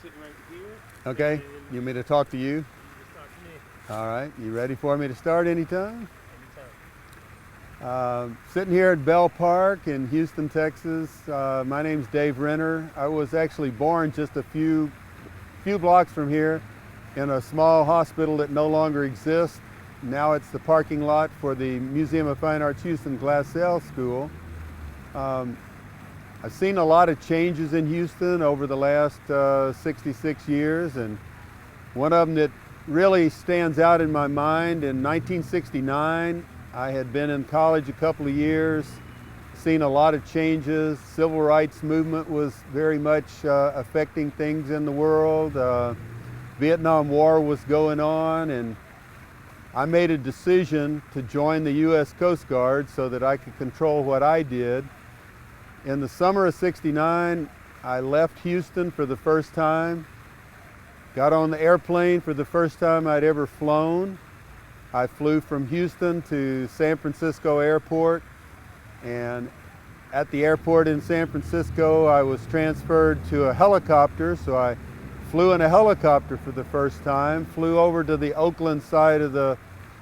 sitting right here. Okay, And you want me to talk to you? you just talk to me All right, you ready for me to start anytime? anytime. Sitting here at Bell Park in Houston, Texas. My name's Dave Renner. I was actually born just a few blocks from here in a small hospital that no longer exists. Now it's the parking lot for the Museum of Fine Arts Houston Glassell School. I've seen a lot of changes in Houston over the last 66 years, and one of them that really stands out in my mind, in 1969, I had been in college a couple of years, seen a lot of changes. Civil rights movement was very much affecting things in the world. Vietnam War was going on, and I made a decision to join the U.S. Coast Guard so that I could control what I did. In the summer of '69, I left Houston for the first time, got on the airplane for the first time I'd ever flown. I flew from Houston to San Francisco Airport, and at the airport in San Francisco, I was transferred to a helicopter, so I flew in a helicopter for the first time, flew over to the Oakland side of the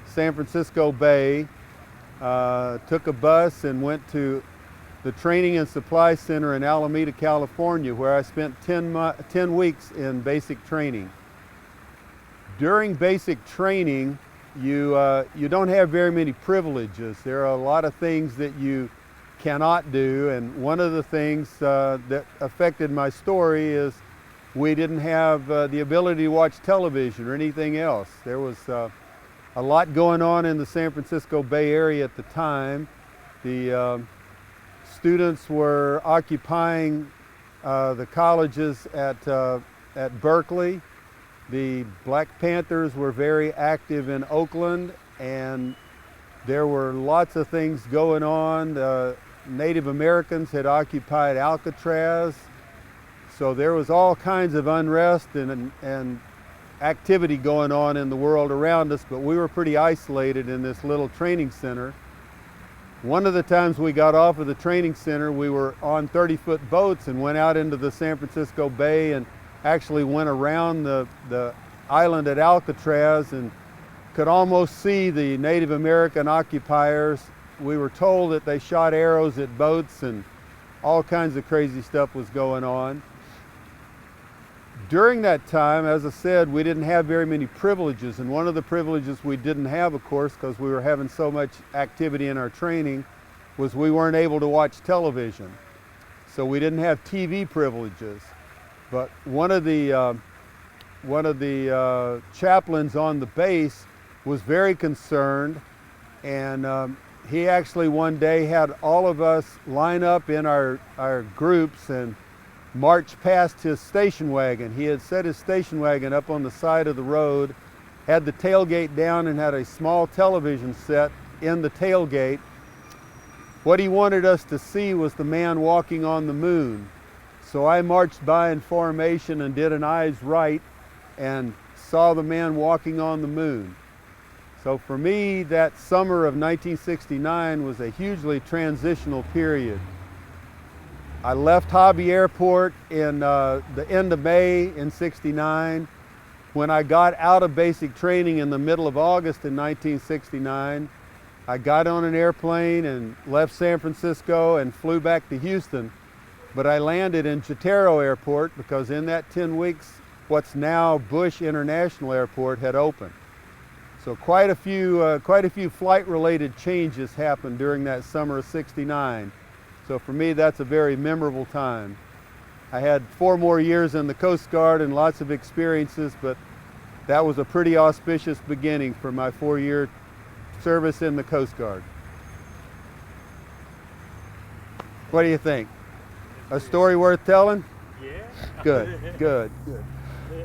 San Francisco Bay, took a bus and went to the Training and Supply Center in Alameda, California, where I spent 10 weeks in basic training. During basic training, you don't have very many privileges. There are a lot of things that you cannot do, and one of the things that affected my story is we didn't have the ability to watch television or anything else. There was a lot going on in the San Francisco Bay Area at the time. The students were occupying the colleges at Berkeley. The Black Panthers were very active in Oakland, and there were lots of things going on. The Native Americans had occupied Alcatraz, so there was all kinds of unrest and activity going on in the world around us, but we were pretty isolated in this little training center. One of the times we got off of the training center, we were on 30-foot boats and went out into the San Francisco Bay and actually went around the island at Alcatraz and could almost see the Native American occupiers. We were told that they shot arrows at boats and all kinds of crazy stuff was going on. During that time, as I said, we didn't have very many privileges, and one of the privileges we didn't have, of course, because we were having so much activity in our training, was we weren't able to watch television. So we didn't have TV privileges. But one of the chaplains on the base was very concerned, and he actually one day had all of us line up in our groups and march past his station wagon. He had set his station wagon up on the side of the road, had the tailgate down, and had a small television set in the tailgate. What he wanted us to see was the man walking on the moon. So I marched by in formation and did an eyes right and saw the man walking on the moon. So for me, that summer of 1969 was a hugely transitional period. I left Hobby Airport in the end of May in '69. When I got out of basic training in the middle of August in 1969, I got on an airplane and left San Francisco and flew back to Houston. But I landed in Jatero Airport because in that 10 weeks, what's now Bush International Airport had opened. So quite a few flight-related changes happened during that summer of '69. So for me, that's a very memorable time. I had 4 more years in the Coast Guard and lots of experiences, but that was a pretty auspicious beginning for my 4-year service in the Coast Guard. What do you think? A story worth telling? Yeah. Good, good, good.